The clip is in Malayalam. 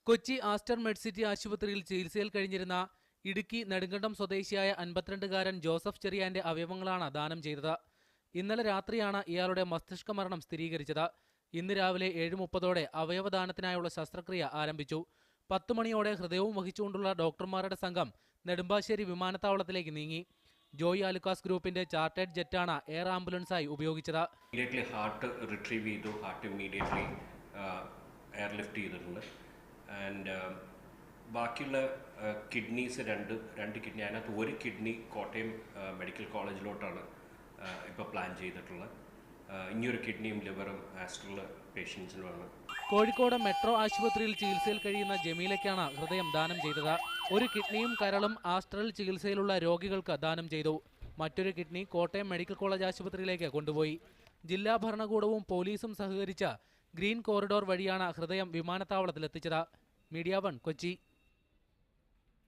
കൊച്ചി ആസ്റ്റർ മെഡ്സിറ്റി ആശുപത്രിയിൽ ചികിത്സയിൽ കഴിഞ്ഞിരുന്ന ഇടുക്കി നെടുങ്കണ്ടം സ്വദേശിയായ 52-കാരൻ ജോസഫ് ചെറിയാന്റെ അവയവങ്ങളാണ് ദാനം ചെയ്തത്. ഇന്നലെ രാത്രിയാണ് ഇയാളുടെ മസ്തിഷ്ക മരണം സ്ഥിരീകരിച്ചത്. ഇന്ന് രാവിലെ 7:30ഓടെ അവയവദാനത്തിനായുള്ള ശസ്ത്രക്രിയ ആരംഭിച്ചു. 10 മണിയോടെ ഹൃദയവും വഹിച്ചുകൊണ്ടുള്ള ഡോക്ടർമാരുടെ സംഘം നെടുമ്പാശ്ശേരി വിമാനത്താവളത്തിലേക്ക് നീങ്ങി. ജോയ് ആലുക്കാസ് ഗ്രൂപ്പിന്റെ ചാർട്ടേഡ് ജെറ്റാണ് എയർ ആംബുലൻസായി ഉപയോഗിച്ചത്. ഹാർട്ട് റിട്രീവ് ചെയ്തു, ഹാർട്ട് ഇമ്മീഡിയറ്റ്ലി എയർലിഫ്റ്റ് ചെയ്തിട്ടുണ്ട്. ആൻഡ് ബാക്കിയുള്ള കിഡ്നീസ് രണ്ട് കിഡ്നി, അതിനകത്ത് ഒരു കിഡ്നി കോട്ടയം മെഡിക്കൽ കോളേജിലോട്ടാണ് ഇപ്പോൾ പ്ലാൻ ചെയ്തിട്ടുള്ളത്. ഇനിയൊരു കിഡ്നിയും ലിവറും ആസ്റ്ററിൽ പേഷ്യൻസിനുമാണ്. കോഴിക്കോട് മെട്രോ ആശുപത്രിയിൽ ചികിത്സയിൽ കഴിയുന്ന ജമീലയ്ക്കാണ് ഹൃദയം ദാനം ചെയ്തത്. ഒരു കിഡ്നിയും കരളും ആസ്റ്ററിൽ ചികിത്സയിലുള്ള രോഗികൾക്ക് ദാനം ചെയ്തു. മറ്റൊരു കിഡ്നി കോട്ടയം മെഡിക്കൽ കോളേജ് ആശുപത്രിയിലേക്ക് കൊണ്ടുപോയി. ജില്ലാ ഭരണകൂടവും പോലീസും സഹകരിച്ച് ഗ്രീൻ കോറിഡോർ വഴിയാണ് ഹൃദയം വിമാനത്താവളത്തിലെത്തിച്ചത്. മീഡിയ 1 കൊച്ചി.